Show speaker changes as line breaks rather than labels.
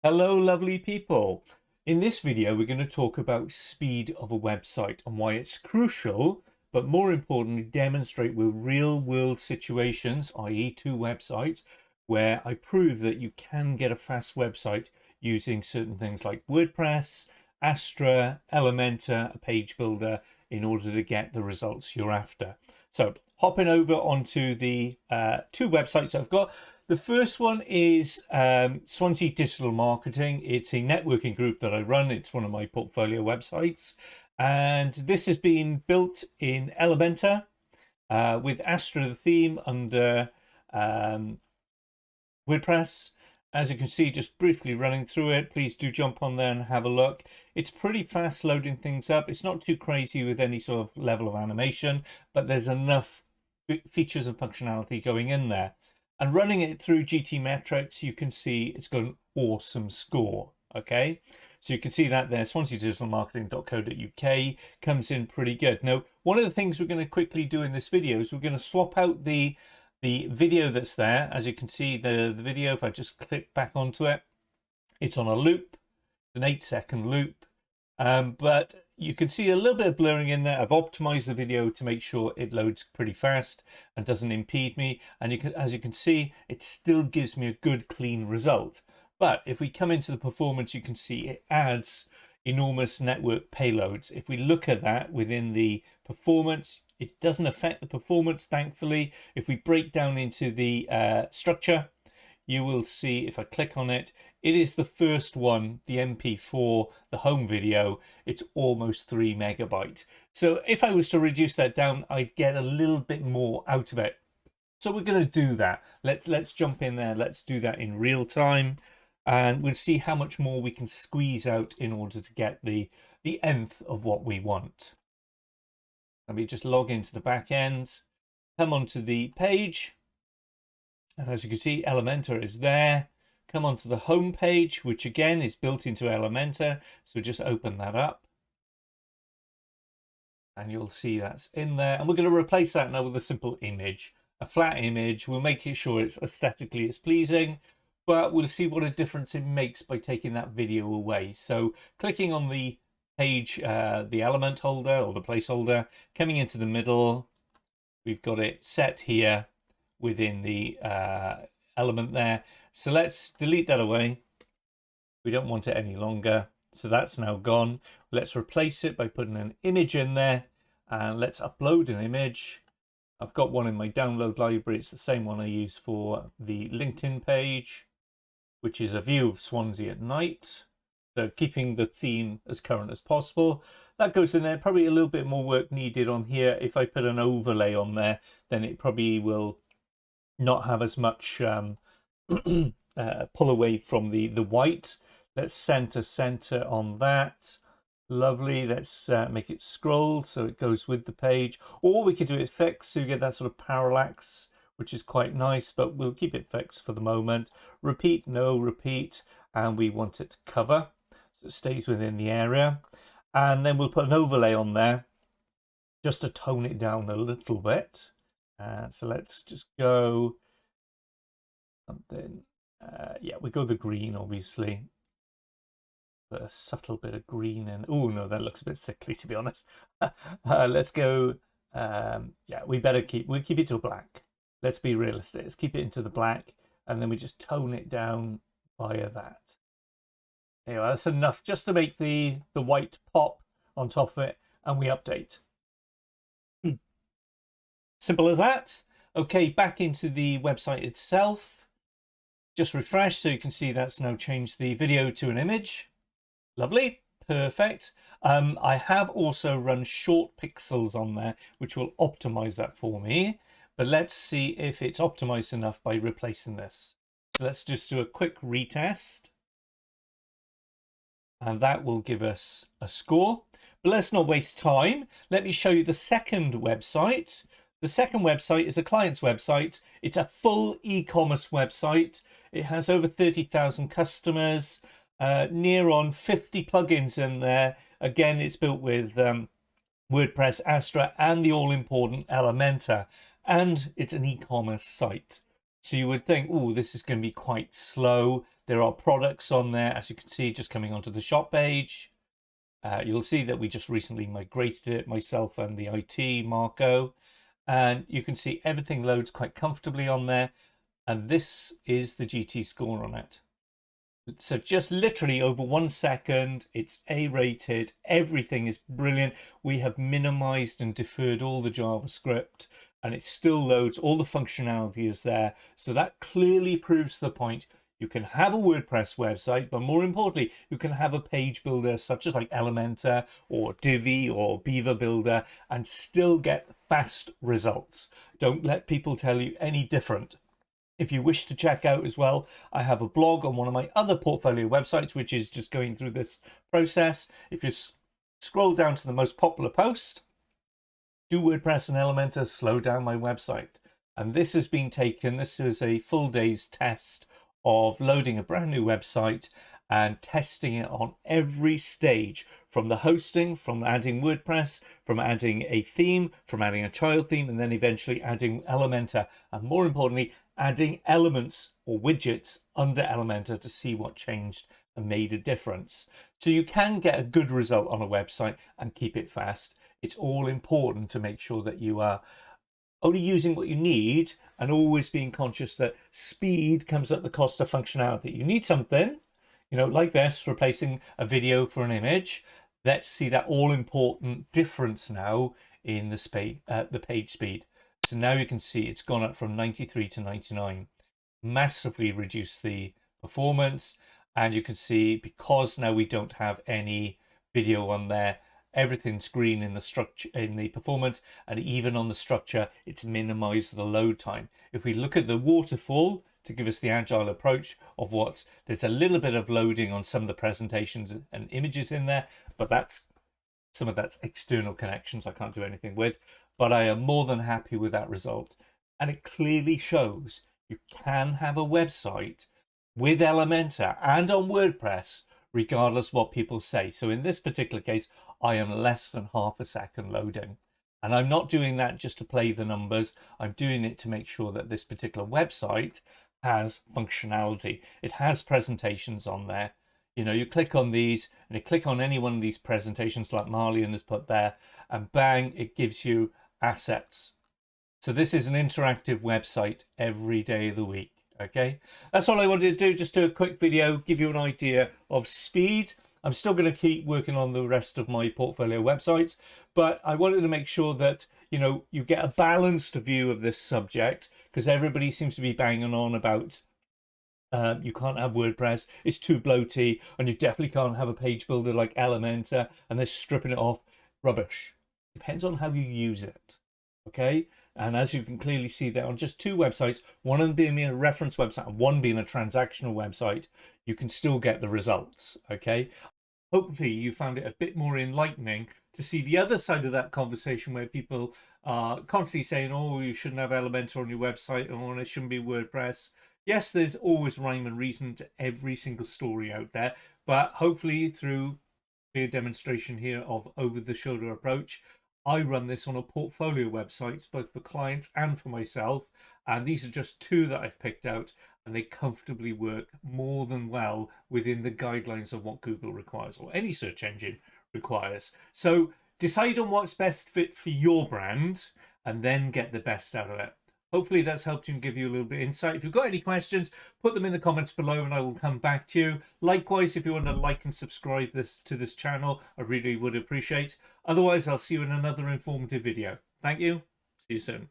Hello, lovely people. In this video, we're going to talk about speed of a website and why it's crucial, but more importantly, demonstrate with real-world situations, i.e. two websites, where I prove that you can get a fast website using certain things like WordPress, Astra, Elementor, a page builder, in order to get the results you're after. So hopping over onto the two websites I've got. The first one is Swansea Digital Marketing. It's a networking group that I run. It's one of my portfolio websites. And this has been built in Elementor with Astra, the theme, under WordPress. As you can see, just briefly running through it, please do jump on there and have a look. It's pretty fast loading things up. It's not too crazy with any sort of level of animation, but there's enough features and functionality going in there. And running it through GT Metrix, you can see it's got an awesome score. Okay, so you can see that there, swansea-digital-marketing.co.uk comes in pretty good. Now, one of the things we're going to quickly do in this video is we're going to swap out the video that's there. As you can see, the video, if I just click back onto it, it's on a loop. It's an 8-second loop. But you can see a little bit of blurring in there. I've optimized the video to make sure it loads pretty fast and doesn't impede me. And as you can see, it still gives me a good, clean result. But if we come into the performance, you can see it adds enormous network payloads. If we look at that within the performance, it doesn't affect the performance, thankfully. If we break down into the structure, you will see, if I click on it, it is the first one, the MP4, the home video. It's almost 3 megabytes. So if I was to reduce that down, I'd get a little bit more out of it. So we're going to do that. Let's jump in there. Let's do that in real time. And we'll see how much more we can squeeze out in order to get the nth of what we want. Let me just log into the back end, come onto the page. And as you can see, Elementor is there. Come onto the home page, which again is built into Elementor. So just open that up. And you'll see that's in there. And we're going to replace that now with a simple image, a flat image. We'll make sure it's aesthetically as pleasing, but we'll see what a difference it makes by taking that video away. So clicking on the page, the element holder or the placeholder, coming into the middle, we've got it set here within the element there. So let's delete that away. We don't want it any longer. So that's now gone. Let's replace it by putting an image in there, and let's upload an image. I've got one in my download library. It's the same one I use for the LinkedIn page, which is a view of Swansea at night. So keeping the theme as current as possible. That goes in there. Probably a little bit more work needed on here. If I put an overlay on there, then it probably will not have as much pull away from the white. Let's center on that. Lovely. Let's make it scroll so it goes with the page. Or we could do it fixed so you get that sort of parallax, which is quite nice, but we'll keep it fixed for the moment. Repeat, no, repeat, and we want it to cover so it stays within the area. And then we'll put an overlay on there just to tone it down a little bit. So let's just go something. Yeah, we go the green, obviously. Put a subtle bit of green in. Oh no, that looks a bit sickly, to be honest. Let's go. Yeah, we'll keep it to black. Let's be realistic. Let's keep it into the black, and then we just tone it down via that. Anyway, that's enough just to make the white pop on top of it, and we update. Simple as that. Okay, back into the website itself. Just refresh so you can see that's now changed the video to an image. Lovely, perfect. I have also run short pixels on there, which will optimize that for me. But let's see if it's optimized enough by replacing this. So let's just do a quick retest. And that will give us a score. But let's not waste time. Let me show you the second website. The second website is a client's website. It's a full e-commerce website. It has over 30,000 customers, near on 50 plugins in there. Again, it's built with WordPress, Astra, and the all-important Elementor. And it's an e-commerce site. So you would think, oh, this is going to be quite slow. There are products on there, as you can see, just coming onto the shop page. You'll see that we just recently migrated it, myself and the IT, Marco. And you can see everything loads quite comfortably on there. And this is the GT score on it. So just literally over 1 second, it's A-rated. Everything is brilliant. We have minimized and deferred all the JavaScript, and it still loads. All the functionality is there. So that clearly proves the point. You can have a WordPress website, but more importantly, you can have a page builder such as like Elementor or Divi or Beaver Builder and still get fast results. Don't let people tell you any different. If you wish to check out as well, I have a blog on one of my other portfolio websites, which is just going through this process. If you scroll down to the most popular post, do WordPress and Elementor slow down my website? And this has been taken, this is a full day's test of loading a brand new website and testing it on every stage, from the hosting, from adding WordPress, from adding a theme, from adding a child theme, and then eventually adding Elementor, and more importantly, adding elements or widgets under Elementor to see what changed and made a difference. So you can get a good result on a website and keep it fast. It's all important to make sure that you are only using what you need and always being conscious that speed comes at the cost of functionality. You need something, you know, like this, replacing a video for an image. Let's see that all important difference now in the page speed. So now you can see it's gone up from 93 to 99, massively reduced the performance. And you can see, because now we don't have any video on there, everything's green in the structure, in the performance, and even on the structure, it's minimized the load time. If we look at the waterfall to give us the agile approach of what, there's a little bit of loading on some of the presentations and images in there, but that's some of that's external connections I can't do anything with. But I am more than happy with that result. And it clearly shows you can have a website with Elementor and on WordPress, regardless what people say. So in this particular case, I am less than half a second loading. And I'm not doing that just to play the numbers. I'm doing it to make sure that this particular website has functionality. It has presentations on there. You know, you click on these and you click on any one of these presentations like Marlian has put there, and bang, it gives you assets. So this is an interactive website every day of the week. Okay, that's all I wanted to do. Just do a quick video, give you an idea of speed. I'm still going to keep working on the rest of my portfolio websites, but I wanted to make sure that, you know, you get a balanced view of this subject, because everybody seems to be banging on about you can't have WordPress, it's too bloaty, and you definitely can't have a page builder like Elementor, and they're stripping it off. Rubbish. Depends on how you use it. Okay, and as you can clearly see there on just two websites, one of them being a reference website and one being a transactional website, you can still get the results. Okay, hopefully you found it a bit more enlightening to see the other side of that conversation, where people are constantly saying, oh, you shouldn't have Elementor on your website, or it shouldn't be WordPress. Yes, there's always rhyme and reason to every single story out there, but hopefully through clear demonstration here of over-the-shoulder approach, I run this on a portfolio websites, both for clients and for myself, and these are just two that I've picked out, and they comfortably work more than well within the guidelines of what Google requires, or any search engine requires. So decide on what's best fit for your brand and then get the best out of it. Hopefully that's helped you and give you a little bit of insight. If you've got any questions, put them in the comments below and I will come back to you. Likewise, if you want to like and subscribe to this channel, I really would appreciate. Otherwise, I'll see you in another informative video. Thank you. See you soon.